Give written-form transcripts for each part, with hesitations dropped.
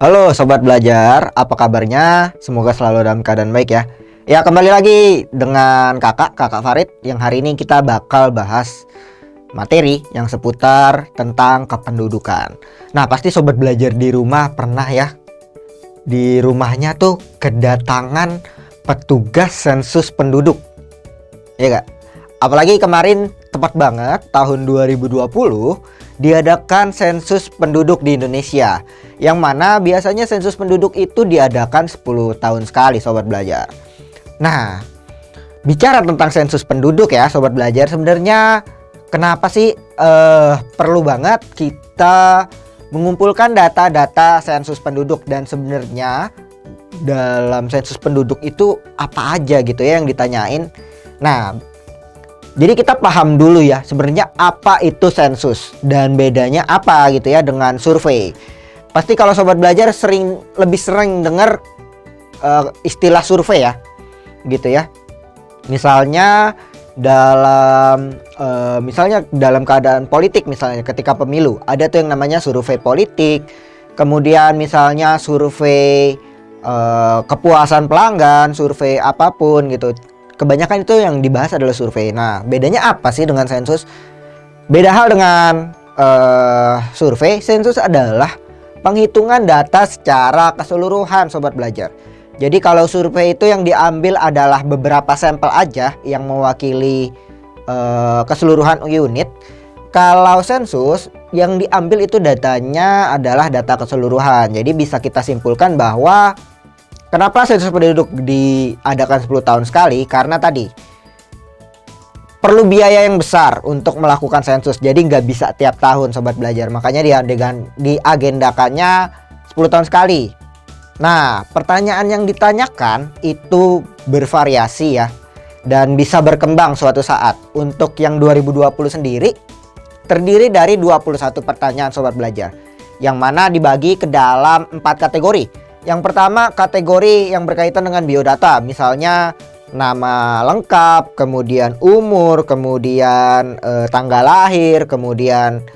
Halo Sobat Belajar, apa kabarnya? Semoga selalu dalam keadaan baik ya. Ya, kembali lagi dengan kakak Farid, yang hari ini kita bakal bahas materi yang seputar tentang kependudukan. Nah, pasti Sobat Belajar di rumah pernah ya, di rumahnya tuh kedatangan petugas sensus penduduk, ya gak? Apalagi kemarin tepat banget tahun 2020 diadakan sensus penduduk di Indonesia, yang mana biasanya sensus penduduk itu diadakan 10 tahun sekali Sobat Belajar. Nah, bicara tentang sensus penduduk ya Sobat Belajar, sebenarnya kenapa sih perlu banget kita mengumpulkan data-data sensus penduduk, dan sebenarnya dalam sensus penduduk itu apa aja gitu ya yang ditanyain. Nah, jadi kita paham dulu ya sebenarnya apa itu sensus dan bedanya apa gitu ya dengan survei. Pasti kalau Sobat Belajar lebih sering dengar istilah survei ya, gitu ya. Misalnya dalam keadaan politik, misalnya ketika pemilu ada tuh yang namanya survei politik. Kemudian misalnya survei kepuasan pelanggan, survei apapun gitu. Kebanyakan itu yang dibahas adalah survei. Nah, bedanya apa sih dengan sensus? Beda hal dengan survei. Sensus adalah penghitungan data secara keseluruhan Sobat Belajar. Jadi kalau survei itu yang diambil adalah beberapa sampel aja yang mewakili keseluruhan unit. Kalau sensus yang diambil itu datanya adalah data keseluruhan. Jadi bisa kita simpulkan bahwa kenapa sensus penduduk diadakan 10 tahun sekali? Karena tadi perlu biaya yang besar untuk melakukan sensus. Jadi nggak bisa tiap tahun Sobat Belajar. Makanya diagendakannya 10 tahun sekali. Nah, pertanyaan yang ditanyakan itu bervariasi ya, dan bisa berkembang suatu saat. Untuk yang 2020 sendiri terdiri dari 21 pertanyaan Sobat Belajar, yang mana dibagi ke dalam 4 kategori. Yang pertama, kategori yang berkaitan dengan biodata, misalnya nama lengkap, kemudian umur, kemudian tanggal lahir, kemudian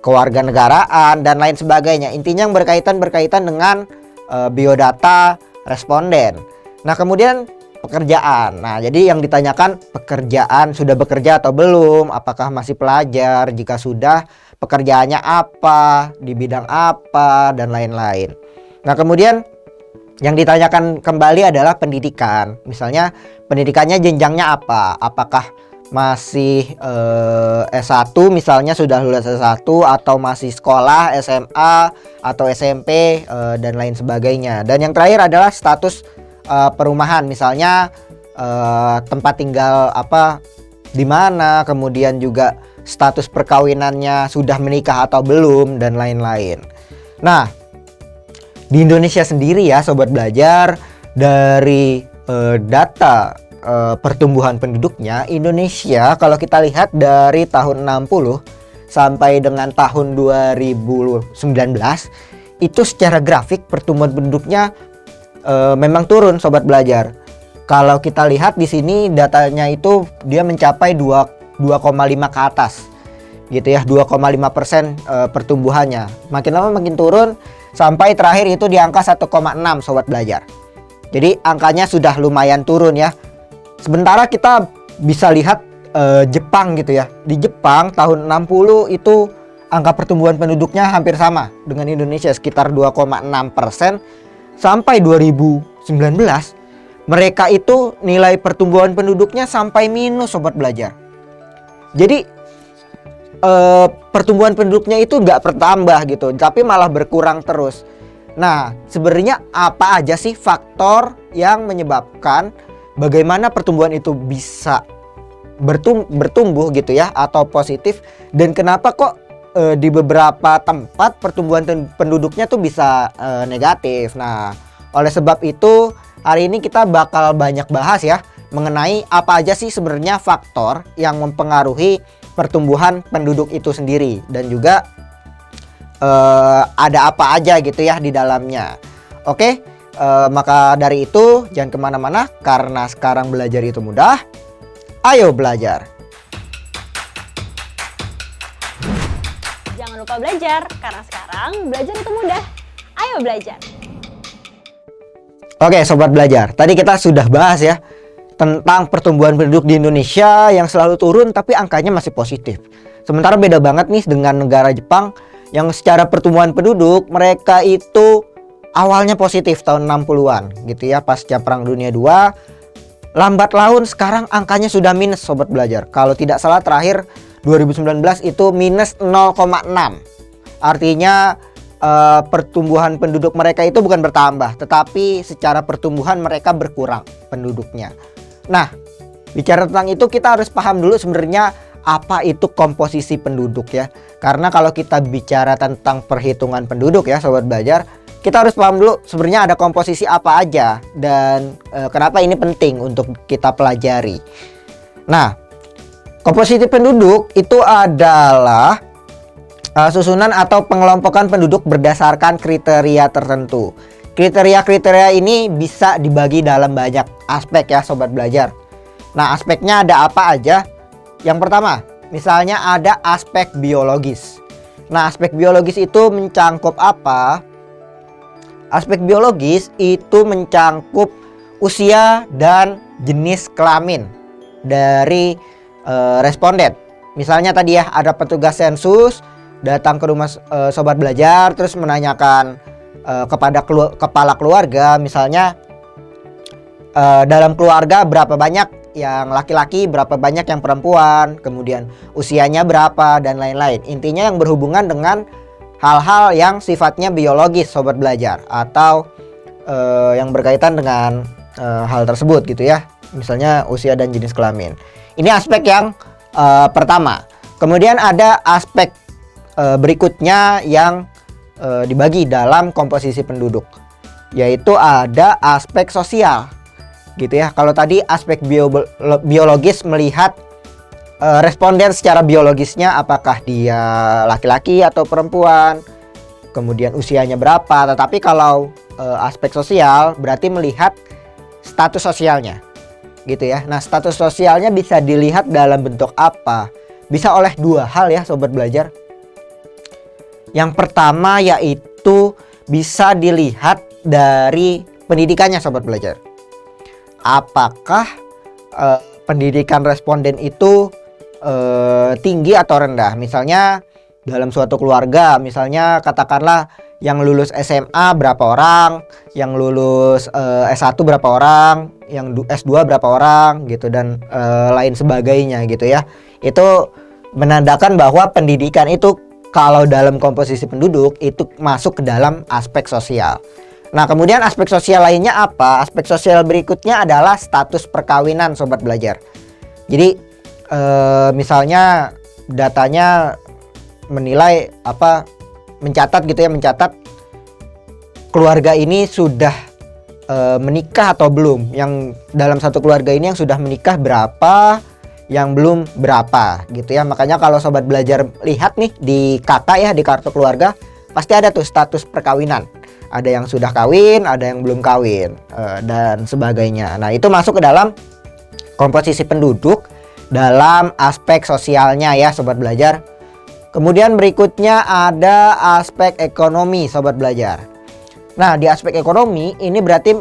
kewarganegaraan dan lain sebagainya. Intinya yang berkaitan dengan biodata responden. Nah, kemudian pekerjaan. Nah, jadi yang ditanyakan pekerjaan, sudah bekerja atau belum, apakah masih pelajar, jika sudah pekerjaannya apa, di bidang apa, dan lain-lain. Nah, kemudian yang ditanyakan kembali adalah pendidikan. Misalnya pendidikannya jenjangnya apa? Apakah masih S1, misalnya sudah lulus S1, atau masih sekolah SMA atau SMP dan lain sebagainya. Dan yang terakhir adalah status perumahan, misalnya tempat tinggal apa di mana, kemudian juga status perkawinannya, sudah menikah atau belum, dan lain-lain. Nah, di Indonesia sendiri ya Sobat Belajar, dari data pertumbuhan penduduknya, Indonesia kalau kita lihat dari tahun 60 sampai dengan tahun 2019 itu secara grafik pertumbuhan penduduknya memang turun Sobat Belajar. Kalau kita lihat di sini datanya itu dia mencapai 2,5 ke atas gitu ya, 2,5% pertumbuhannya. Makin lama makin turun sampai terakhir itu di angka 1,6 Sobat Belajar. Jadi angkanya sudah lumayan turun ya. Sementara kita bisa lihat Jepang gitu ya. Di Jepang tahun 60 itu angka pertumbuhan penduduknya hampir sama dengan Indonesia, sekitar 2,6%. Sampai 2019 mereka itu nilai pertumbuhan penduduknya sampai minus Sobat Belajar. Jadi pertumbuhan penduduknya itu nggak bertambah gitu, tapi malah berkurang terus. Nah, sebenarnya apa aja sih faktor yang menyebabkan bagaimana pertumbuhan itu bisa bertumbuh gitu ya, atau positif, dan kenapa kok di beberapa tempat pertumbuhan penduduknya tuh bisa negatif. Nah, oleh sebab itu hari ini kita bakal banyak bahas ya mengenai apa aja sih sebenarnya faktor yang mempengaruhi pertumbuhan penduduk itu sendiri, dan juga ada apa aja gitu ya di dalamnya. Oke, maka dari itu jangan kemana-mana, karena sekarang belajar itu mudah. Ayo belajar. Jangan lupa belajar, karena sekarang belajar itu mudah. Ayo belajar. Oke, sobat belajar. Tadi kita sudah bahas ya tentang pertumbuhan penduduk di Indonesia yang selalu turun tapi angkanya masih positif. Sementara beda banget nih dengan negara Jepang yang secara pertumbuhan penduduk mereka itu awalnya positif tahun 60-an gitu ya, pasca Perang Dunia II. Lambat laun sekarang angkanya sudah minus sobat belajar. Kalau tidak salah terakhir 2019 itu minus 0,6. Artinya pertumbuhan penduduk mereka itu bukan bertambah, tetapi secara pertumbuhan mereka berkurang penduduknya. Nah, bicara tentang itu kita harus paham dulu sebenarnya apa itu komposisi penduduk ya. Karena kalau kita bicara tentang perhitungan penduduk ya sobat belajar, kita harus paham dulu sebenarnya ada komposisi apa aja dan kenapa ini penting untuk kita pelajari. Nah, komposisi penduduk itu adalah susunan atau pengelompokan penduduk berdasarkan kriteria tertentu. Kriteria-kriteria ini bisa dibagi dalam banyak aspek ya sobat belajar. Nah, aspeknya ada apa aja? Yang pertama, misalnya ada aspek biologis. Nah, aspek biologis itu mencangkup apa? Aspek biologis itu mencangkup usia dan jenis kelamin dari responden. Misalnya tadi ya ada petugas sensus datang ke rumah sobat belajar terus menanyakan kepada kepala keluarga, misalnya dalam keluarga berapa banyak yang laki-laki, berapa banyak yang perempuan, kemudian usianya berapa dan lain-lain. Intinya yang berhubungan dengan hal-hal yang sifatnya biologis sobat belajar atau yang berkaitan dengan hal tersebut gitu ya. Misalnya usia dan jenis kelamin. Ini aspek yang pertama. Kemudian ada aspek berikutnya yang dibagi dalam komposisi penduduk, yaitu ada aspek sosial gitu ya. Kalau tadi aspek biologis melihat responden secara biologisnya apakah dia laki-laki atau perempuan, kemudian usianya berapa. Tetapi kalau aspek sosial berarti melihat status sosialnya gitu ya. Nah, status sosialnya bisa dilihat dalam bentuk apa? Bisa oleh dua hal ya sobat belajar. Yang pertama yaitu bisa dilihat dari pendidikannya sobat belajar. Apakah pendidikan responden itu tinggi atau rendah? Misalnya dalam suatu keluarga, misalnya katakanlah yang lulus SMA berapa orang, yang lulus S1 berapa orang, yang S2 berapa orang gitu dan lain sebagainya gitu ya. Itu menandakan bahwa pendidikan itu kalau dalam komposisi penduduk itu masuk ke dalam aspek sosial. Nah, kemudian aspek sosial lainnya apa? Aspek sosial berikutnya adalah status perkawinan sobat belajar. Jadi misalnya datanya menilai mencatat gitu ya, mencatat keluarga ini sudah menikah atau belum. Yang dalam satu keluarga ini yang sudah menikah berapa, yang belum berapa gitu ya. Makanya kalau sobat belajar lihat nih di KK ya, di kartu keluarga pasti ada tuh status perkawinan. Ada yang sudah kawin, ada yang belum kawin dan sebagainya. Nah, itu masuk ke dalam komposisi penduduk dalam aspek sosialnya ya sobat belajar. Kemudian berikutnya ada aspek ekonomi sobat belajar. Nah, di aspek ekonomi ini berarti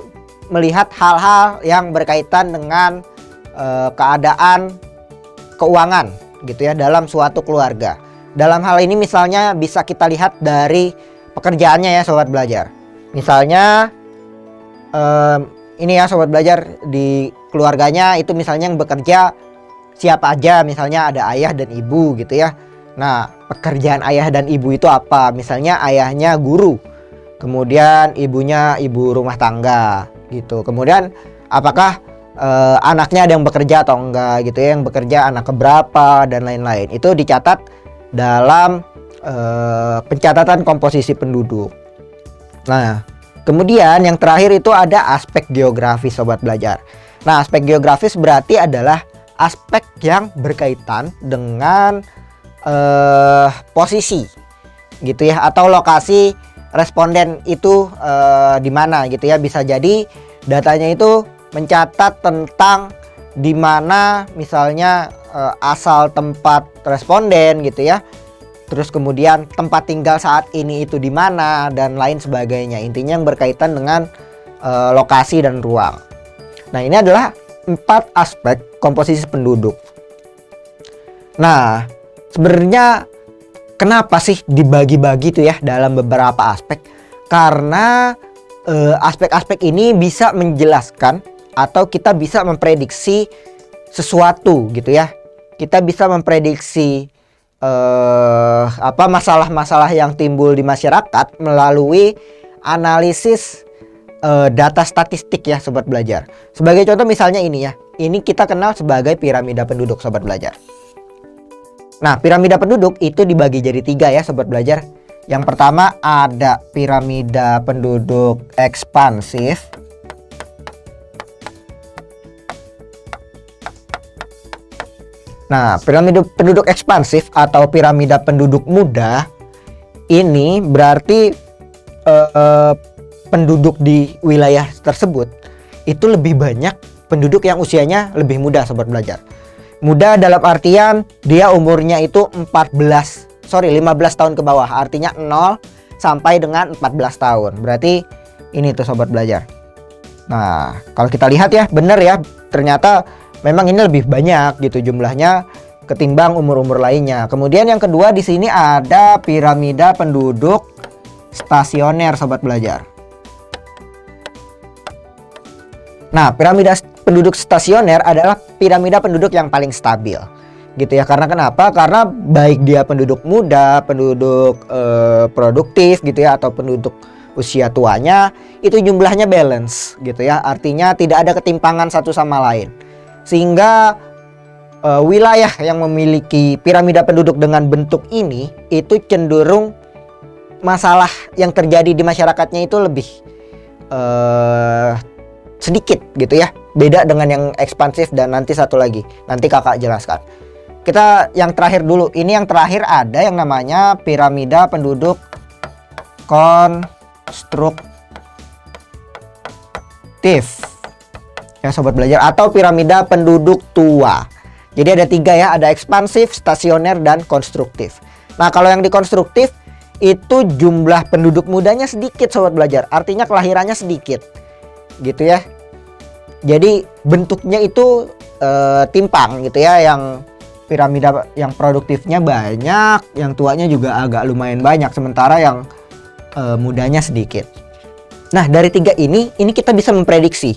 melihat hal-hal yang berkaitan dengan keadaan keuangan gitu ya dalam suatu keluarga. Dalam hal ini misalnya bisa kita lihat dari pekerjaannya ya sobat belajar. Misalnya ini ya sobat belajar, di keluarganya itu misalnya yang bekerja siapa aja, misalnya ada ayah dan ibu gitu ya. Nah, pekerjaan ayah dan ibu itu apa? Misalnya ayahnya guru, kemudian ibunya ibu rumah tangga gitu. Kemudian apakah anaknya ada yang bekerja atau enggak gitu ya, yang bekerja anak keberapa dan lain-lain. Itu dicatat dalam pencatatan komposisi penduduk. Nah, kemudian yang terakhir itu ada aspek geografis sobat belajar. Nah, aspek geografis berarti adalah aspek yang berkaitan dengan posisi gitu ya, atau lokasi responden itu di mana gitu ya. Bisa jadi datanya itu mencatat tentang di mana misalnya asal tempat responden gitu ya, terus kemudian tempat tinggal saat ini itu di mana dan lain sebagainya. Intinya yang berkaitan dengan lokasi dan ruang. Nah, ini adalah 4 aspek komposisi penduduk. Nah, sebenarnya kenapa sih dibagi-bagi tuh ya dalam beberapa aspek? Karena aspek-aspek ini bisa menjelaskan atau kita bisa memprediksi sesuatu gitu ya. Kita bisa memprediksi masalah-masalah yang timbul di masyarakat melalui analisis data statistik ya sobat belajar. Sebagai contoh misalnya ini ya. Ini kita kenal sebagai piramida penduduk sobat belajar. Nah, piramida penduduk itu dibagi jadi 3 ya sobat belajar. Yang pertama ada piramida penduduk ekspansif. Nah, piramida penduduk ekspansif atau piramida penduduk muda ini berarti penduduk di wilayah tersebut itu lebih banyak penduduk yang usianya lebih muda sobat belajar. Muda dalam artian dia umurnya itu 15 tahun ke bawah, artinya 0 sampai dengan 14 tahun. Berarti ini tuh sobat belajar. Nah, kalau kita lihat ya, bener ya, ternyata memang ini lebih banyak gitu jumlahnya ketimbang umur-umur lainnya. Kemudian yang kedua di sini ada piramida penduduk stasioner sobat belajar. Nah, piramida penduduk stasioner adalah piramida penduduk yang paling stabil gitu ya. Karena kenapa? Karena baik dia penduduk muda, penduduk produktif gitu ya, atau penduduk usia tuanya itu jumlahnya balance gitu ya. Artinya tidak ada ketimpangan satu sama lain. Sehingga wilayah yang memiliki piramida penduduk dengan bentuk ini itu cenderung masalah yang terjadi di masyarakatnya itu lebih sedikit gitu ya. Beda dengan yang ekspansif dan nanti satu lagi. Nanti kakak jelaskan. Kita yang terakhir dulu. Ini yang terakhir ada yang namanya piramida penduduk konstruktif. Ya sobat belajar, atau piramida penduduk tua. Jadi ada 3 ya, ada ekspansif, stasioner, dan konstruktif. Nah, kalau yang di konstruktif itu jumlah penduduk mudanya sedikit sobat belajar, artinya kelahirannya sedikit gitu ya. Jadi bentuknya itu timpang gitu ya, yang piramida yang produktifnya banyak, yang tuanya juga agak lumayan banyak, sementara yang mudanya sedikit. Nah, dari 3 ini kita bisa memprediksi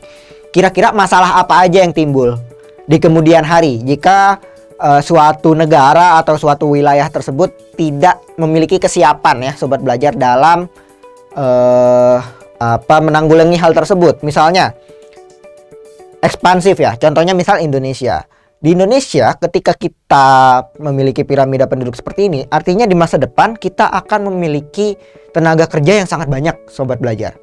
kira-kira masalah apa aja yang timbul di kemudian hari jika suatu negara atau suatu wilayah tersebut tidak memiliki kesiapan ya sobat belajar dalam menanggulangi hal tersebut. Misalnya ekspansif ya, contohnya misal Indonesia. Di Indonesia ketika kita memiliki piramida penduduk seperti ini, artinya di masa depan kita akan memiliki tenaga kerja yang sangat banyak sobat belajar.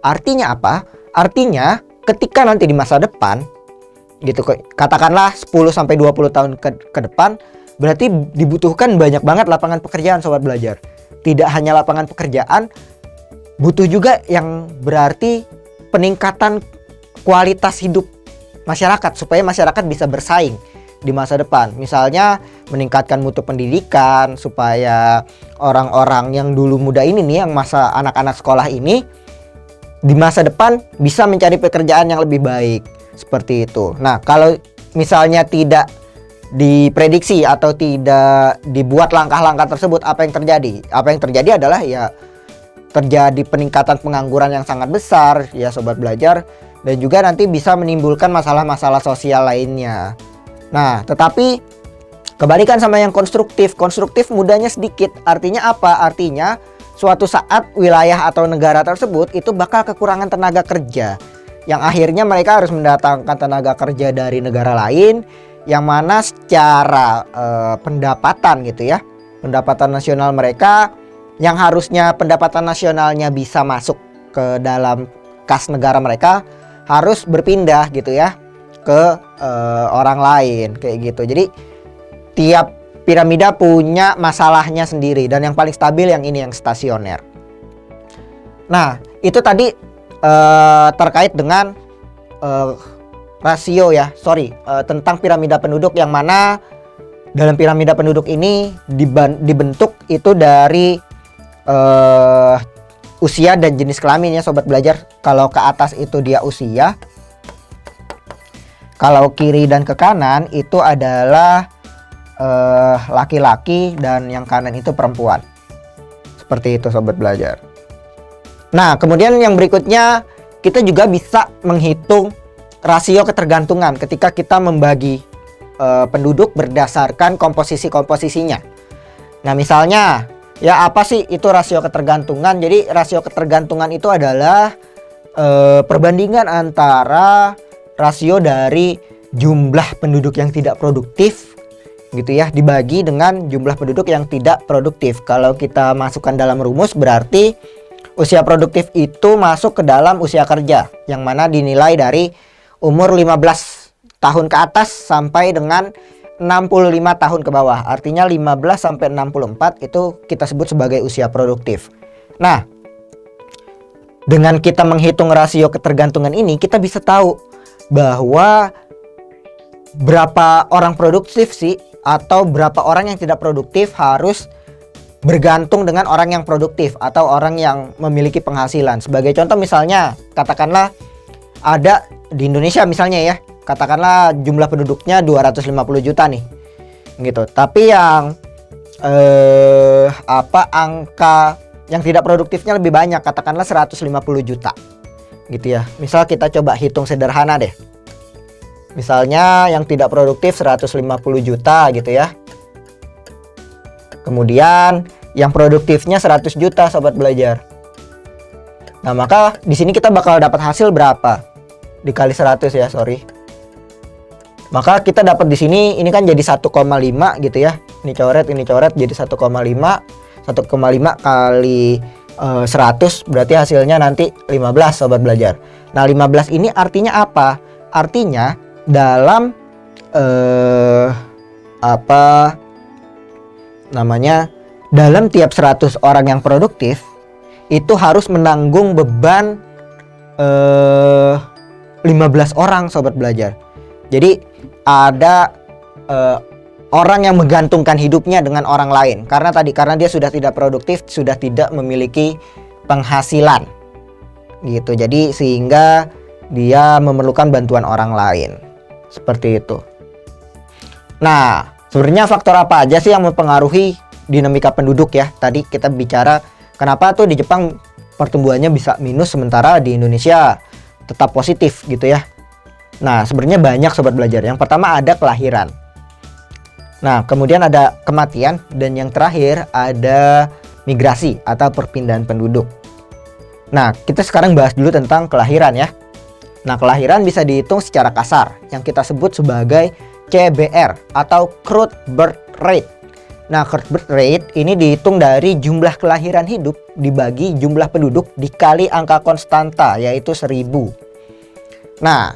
Artinya apa? Artinya ketika nanti di masa depan gitu, katakanlah 10 sampai 20 tahun ke depan, berarti dibutuhkan banyak banget lapangan pekerjaan sobat belajar. Tidak hanya lapangan pekerjaan, butuh juga yang berarti peningkatan kualitas hidup masyarakat supaya masyarakat bisa bersaing di masa depan. Misalnya meningkatkan mutu pendidikan supaya orang-orang yang dulu muda ini nih, yang masa anak-anak sekolah ini di masa depan bisa mencari pekerjaan yang lebih baik. Seperti itu. Nah, kalau misalnya tidak diprediksi atau tidak dibuat langkah-langkah tersebut, apa yang terjadi? Apa yang terjadi adalah ya terjadi peningkatan pengangguran yang sangat besar ya sobat belajar, dan juga nanti bisa menimbulkan masalah-masalah sosial lainnya. Nah, tetapi kebalikan sama yang konstruktif. Konstruktif mudanya sedikit. Artinya apa? Artinya suatu saat wilayah atau negara tersebut itu bakal kekurangan tenaga kerja, yang akhirnya mereka harus mendatangkan tenaga kerja dari negara lain, yang mana secara pendapatan gitu ya, pendapatan nasional mereka yang harusnya pendapatan nasionalnya bisa masuk ke dalam kas negara mereka harus berpindah gitu ya ke orang lain kayak gitu. Jadi tiap piramida punya masalahnya sendiri, dan yang paling stabil yang ini, yang stasioner. Nah, itu tadi terkait dengan rasio ya, tentang piramida penduduk, yang mana dalam piramida penduduk ini dibentuk itu dari usia dan jenis kelamin ya sobat belajar. Kalau ke atas itu dia usia, kalau kiri dan ke kanan itu adalah laki-laki dan yang kanan itu perempuan. Seperti itu sobat belajar. Nah, kemudian yang berikutnya kita juga bisa menghitung rasio ketergantungan ketika kita membagi penduduk berdasarkan komposisinya. Nah, misalnya ya apa sih itu rasio ketergantungan? Jadi rasio ketergantungan itu adalah perbandingan antara rasio dari jumlah penduduk yang tidak produktif gitu ya dibagi dengan jumlah penduduk yang tidak produktif. Kalau kita masukkan dalam rumus berarti usia produktif itu masuk ke dalam usia kerja yang mana dinilai dari umur 15 tahun ke atas sampai dengan 65 tahun ke bawah. Artinya 15 sampai 64 itu kita sebut sebagai usia produktif. Nah, dengan kita menghitung rasio ketergantungan ini kita bisa tahu bahwa berapa orang produktif sih atau berapa orang yang tidak produktif harus bergantung dengan orang yang produktif atau orang yang memiliki penghasilan. Sebagai contoh misalnya katakanlah ada di Indonesia misalnya ya, katakanlah jumlah penduduknya 250 juta nih gitu. Tapi yang angka yang tidak produktifnya lebih banyak, katakanlah 150 juta gitu ya. Misal kita coba hitung sederhana deh. Misalnya yang tidak produktif 150 juta gitu ya. Kemudian yang produktifnya 100 juta sobat belajar. Nah, maka di sini kita bakal dapat hasil berapa? Dikali 100 ya, sorry. Maka kita dapat di sini ini kan jadi 1,5 gitu ya. Ini coret jadi 1,5. 1,5 kali 100 berarti hasilnya nanti 15 sobat belajar. Nah, 15 ini artinya apa? Artinya dalam dalam tiap 100 orang yang produktif itu harus menanggung beban 15 orang sobat belajar. Jadi ada orang yang menggantungkan hidupnya dengan orang lain karena dia sudah tidak produktif, sudah tidak memiliki penghasilan gitu. Jadi sehingga dia memerlukan bantuan orang lain. Seperti itu. Nah, sebenarnya faktor apa aja sih yang mempengaruhi dinamika penduduk ya? Tadi kita bicara kenapa tuh di Jepang pertumbuhannya bisa minus sementara di Indonesia tetap positif gitu ya. Nah, sebenarnya banyak sobat belajar. Yang pertama ada kelahiran. Nah, kemudian ada kematian dan yang terakhir ada migrasi atau perpindahan penduduk. Nah, kita sekarang bahas dulu tentang kelahiran ya. Nah, kelahiran bisa dihitung secara kasar yang kita sebut sebagai CBR atau Crude Birth Rate. Nah, Crude Birth Rate ini dihitung dari jumlah kelahiran hidup dibagi jumlah penduduk dikali angka konstanta yaitu 1000. Nah,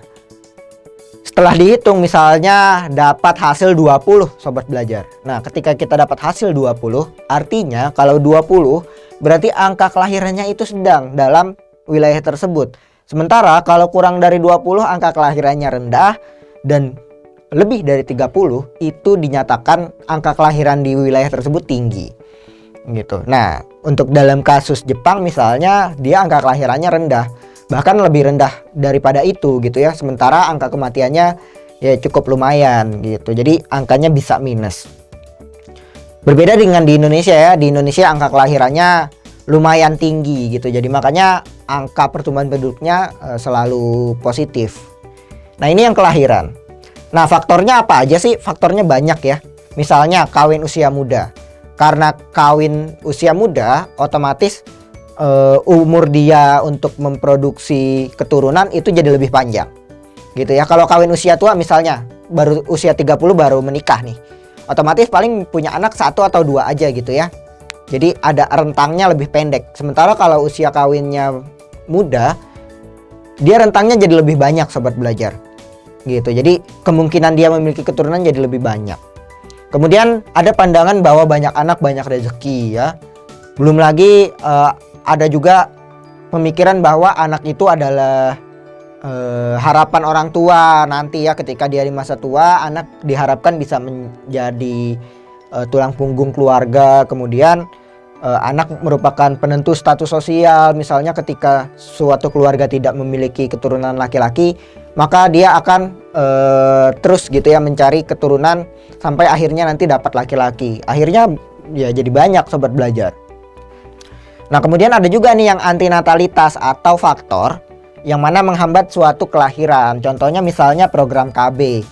setelah dihitung misalnya dapat hasil 20 sobat belajar. Nah, ketika kita dapat hasil 20 artinya kalau 20 berarti angka kelahirannya itu sedang dalam wilayah tersebut. Sementara kalau kurang dari 20 angka kelahirannya rendah dan lebih dari 30 itu dinyatakan angka kelahiran di wilayah tersebut tinggi gitu. Nah, untuk dalam kasus Jepang misalnya dia angka kelahirannya rendah, bahkan lebih rendah daripada itu gitu ya. Sementara angka kematiannya ya cukup lumayan gitu. Jadi angkanya bisa minus. Berbeda dengan di Indonesia ya. Di Indonesia angka kelahirannya lumayan tinggi gitu. Jadi makanya angka pertumbuhan penduduknya selalu positif. Nah, ini yang kelahiran. Nah, faktornya apa aja sih? Faktornya banyak ya. Misalnya kawin usia muda. Karena kawin usia muda otomatis umur dia untuk memproduksi keturunan itu jadi lebih panjang. Gitu ya. Kalau kawin usia tua misalnya baru usia 30 baru menikah nih. Otomatis paling punya anak 1 atau 2 aja gitu ya. Jadi ada rentangnya lebih pendek. Sementara kalau usia kawinnya muda, dia rentangnya jadi lebih banyak sobat belajar. Gitu. Jadi kemungkinan dia memiliki keturunan jadi lebih banyak. Kemudian ada pandangan bahwa banyak anak banyak rezeki ya. Belum lagi ada juga pemikiran bahwa anak itu adalah harapan orang tua nanti ya, ketika dia di masa tua, anak diharapkan bisa menjadi tulang punggung keluarga. Kemudian anak merupakan penentu status sosial. Misalnya ketika suatu keluarga tidak memiliki keturunan laki-laki, maka dia akan terus gitu ya mencari keturunan sampai akhirnya nanti dapat laki-laki. Akhirnya ya jadi banyak sobat belajar. Nah, kemudian ada juga nih yang antinatalitas atau faktor yang mana menghambat suatu kelahiran. Contohnya misalnya program KB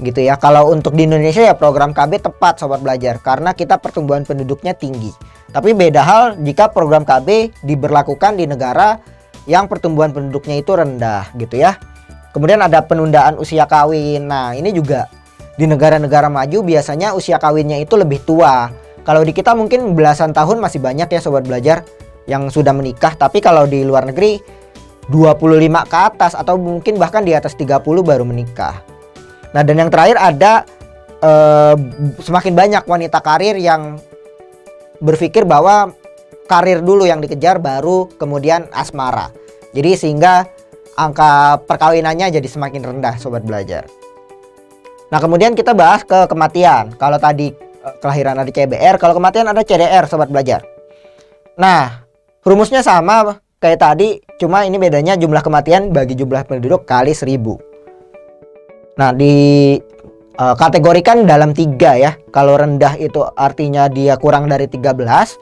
gitu ya. Kalau untuk di Indonesia ya program KB tepat sobat belajar, karena kita pertumbuhan penduduknya tinggi. Tapi beda hal jika program KB diberlakukan di negara yang pertumbuhan penduduknya itu rendah gitu ya. Kemudian ada penundaan usia kawin. Nah, ini juga di negara-negara maju biasanya usia kawinnya itu lebih tua. Kalau di kita mungkin belasan tahun masih banyak ya sobat belajar yang sudah menikah. Tapi kalau di luar negeri 25 ke atas atau mungkin bahkan di atas 30 baru menikah. Nah, dan yang terakhir ada semakin banyak wanita karir yang berpikir bahwa karir dulu yang dikejar baru kemudian asmara. Jadi sehingga angka perkawinannya jadi semakin rendah sobat belajar. Nah, kemudian kita bahas ke kematian. Kalau tadi kelahiran ada CBR, kalau kematian ada CDR sobat belajar. Nah, rumusnya sama kayak tadi, cuma ini bedanya jumlah kematian bagi jumlah penduduk kali 1000. Nah, kategorikan dalam 3 ya. Kalau rendah itu artinya dia kurang dari 13.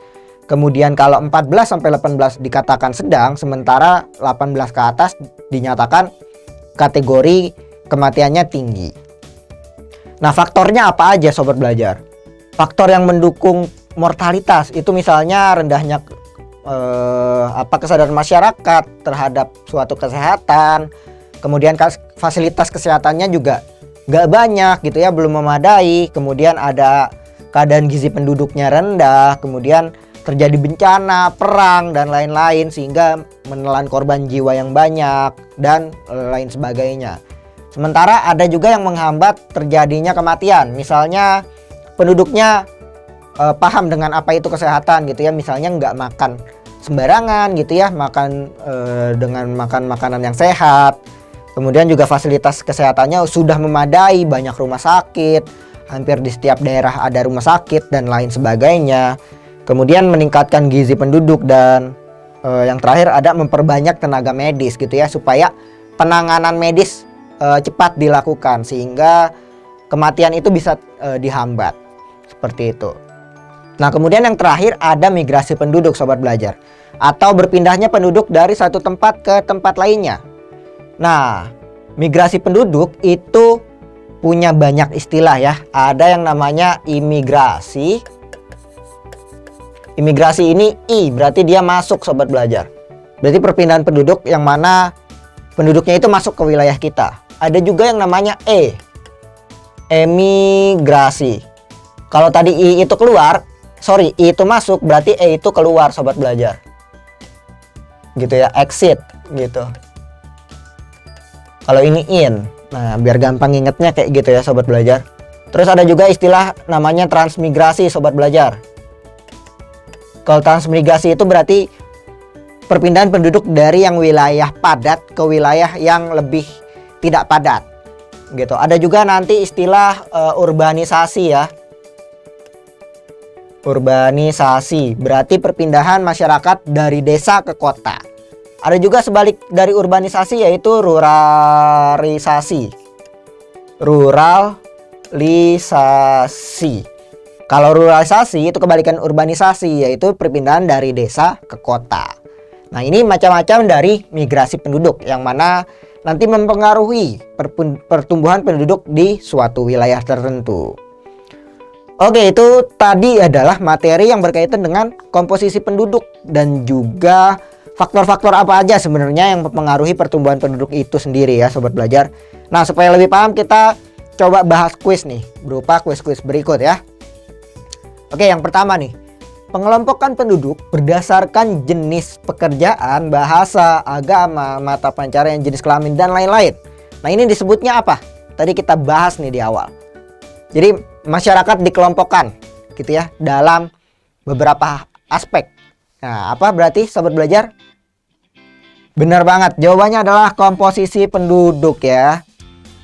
Kemudian kalau 14 sampai 18 dikatakan sedang, sementara 18 ke atas dinyatakan kategori kematiannya tinggi. Nah, faktornya apa aja sobat belajar? Faktor yang mendukung mortalitas itu misalnya rendahnya kesadaran masyarakat terhadap suatu kesehatan. Kemudian fasilitas kesehatannya juga gak banyak gitu ya, belum memadai. Kemudian ada keadaan gizi penduduknya rendah. Kemudian terjadi bencana, perang dan lain-lain sehingga menelan korban jiwa yang banyak dan lain sebagainya. Sementara ada juga yang menghambat terjadinya kematian. Misalnya penduduknya paham dengan apa itu kesehatan gitu ya. Misalnya nggak makan sembarangan gitu ya, makan dengan makan makanan yang sehat. Kemudian juga fasilitas kesehatannya sudah memadai, banyak rumah sakit, hampir di setiap daerah ada rumah sakit dan lain sebagainya. Kemudian meningkatkan gizi penduduk dan yang terakhir ada memperbanyak tenaga medis gitu ya, supaya penanganan medis cepat dilakukan sehingga kematian itu bisa dihambat seperti itu. Nah, kemudian yang terakhir ada migrasi penduduk sobat belajar, atau berpindahnya penduduk dari satu tempat ke tempat lainnya. Nah, migrasi penduduk itu punya banyak istilah ya. Ada yang namanya imigrasi. Imigrasi ini I, berarti dia masuk sobat belajar. Berarti perpindahan penduduk yang mana penduduknya itu masuk ke wilayah kita. Ada juga yang namanya E, emigrasi. Kalau tadi I itu keluar, I itu masuk, berarti E itu keluar sobat belajar. Gitu ya, exit gitu. Kalau ini in. Nah, biar gampang ingetnya kayak gitu ya sobat belajar. Terus ada juga istilah namanya transmigrasi sobat belajar. Kalau transmigrasi itu berarti perpindahan penduduk dari yang wilayah padat ke wilayah yang lebih tidak padat gitu. Ada juga nanti istilah urbanisasi ya. Urbanisasi berarti perpindahan masyarakat dari desa ke kota. Ada juga sebalik dari urbanisasi yaitu ruralisasi. Ruralisasi. Kalau ruralisasi itu kebalikan urbanisasi, yaitu perpindahan dari desa ke kota. Nah, ini macam-macam dari migrasi penduduk yang mana nanti mempengaruhi pertumbuhan penduduk di suatu wilayah tertentu. Oke, itu tadi adalah materi yang berkaitan dengan komposisi penduduk dan juga faktor-faktor apa aja sebenarnya yang mempengaruhi pertumbuhan penduduk itu sendiri ya sobat belajar. Nah, supaya lebih paham kita coba bahas kuis nih, berupa kuis-kuis berikut ya. Oke, yang pertama nih, pengelompokan penduduk berdasarkan jenis pekerjaan, bahasa, agama, mata pencarian, jenis kelamin, dan lain-lain. Nah, ini disebutnya apa? Tadi kita bahas nih di awal. Jadi, masyarakat dikelompokkan gitu ya dalam beberapa aspek. Nah, apa berarti sobat belajar? Benar banget. Jawabannya adalah komposisi penduduk ya.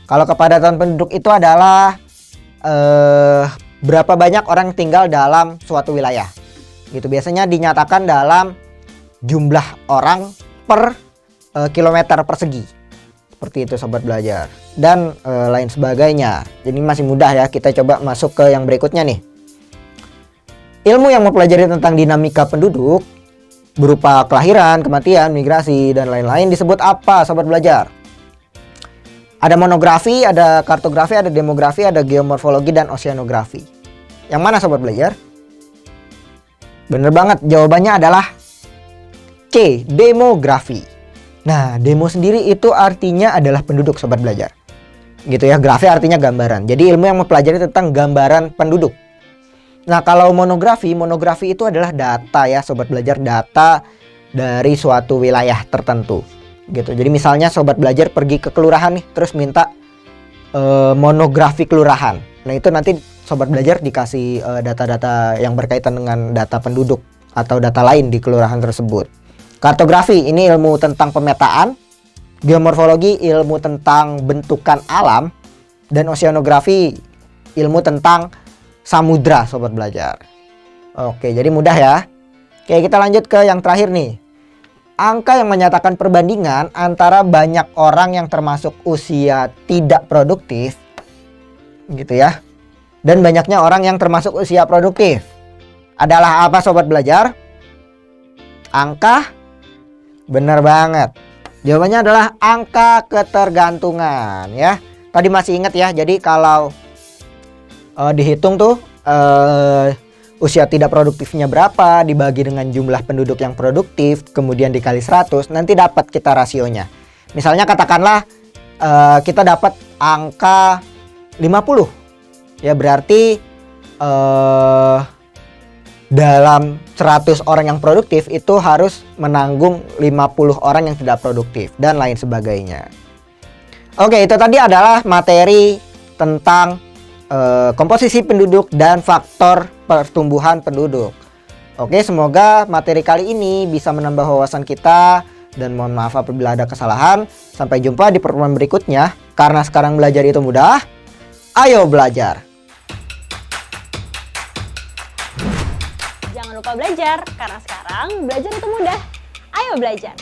Kalau kepadatan penduduk itu adalah berapa banyak orang yang tinggal dalam suatu wilayah. Gitu biasanya dinyatakan dalam jumlah orang per kilometer persegi. Seperti itu sobat belajar. Dan lain sebagainya. Jadi masih mudah ya. Kita coba masuk ke yang berikutnya nih. Ilmu yang mempelajari tentang dinamika penduduk berupa kelahiran, kematian, migrasi, dan lain-lain disebut apa sobat belajar? Ada monografi, ada kartografi, ada demografi, ada geomorfologi, dan oceanografi. Yang mana sobat belajar? Bener banget, jawabannya adalah C, demografi. Nah, demo sendiri itu artinya adalah penduduk sobat belajar. Gitu ya, grafi artinya gambaran. Jadi ilmu yang mempelajari tentang gambaran penduduk. Nah, kalau monografi itu adalah data ya sobat belajar, data dari suatu wilayah tertentu. Gitu. Jadi misalnya sobat belajar pergi ke kelurahan nih, terus minta monografi kelurahan. Nah, itu nanti sobat belajar dikasih data-data yang berkaitan dengan data penduduk atau data lain di kelurahan tersebut. Kartografi ini ilmu tentang pemetaan, geomorfologi ilmu tentang bentukan alam, dan oceanografi ilmu tentang samudra sobat belajar. Oke, jadi mudah ya. Oke, kita lanjut ke yang terakhir nih. Angka yang menyatakan perbandingan antara banyak orang yang termasuk usia tidak produktif gitu ya, dan banyaknya orang yang termasuk usia produktif adalah apa sobat belajar? Angka? Bener banget. Jawabannya adalah angka ketergantungan ya. Tadi masih ingat ya. Jadi kalau dihitung tuh usia tidak produktifnya berapa dibagi dengan jumlah penduduk yang produktif kemudian dikali 100, nanti dapat kita rasionya. Misalnya katakanlah kita dapat angka 50 ya, berarti dalam 100 orang yang produktif itu harus menanggung 50 orang yang tidak produktif dan lain sebagainya. Oke, itu tadi adalah materi tentang komposisi penduduk dan faktor pertumbuhan penduduk. Oke, semoga materi kali ini bisa menambah wawasan kita dan mohon maaf apabila ada kesalahan. Sampai jumpa di pertemuan berikutnya. Karena sekarang belajar itu mudah, ayo belajar. Jangan lupa belajar, karena sekarang belajar itu mudah. Ayo belajar.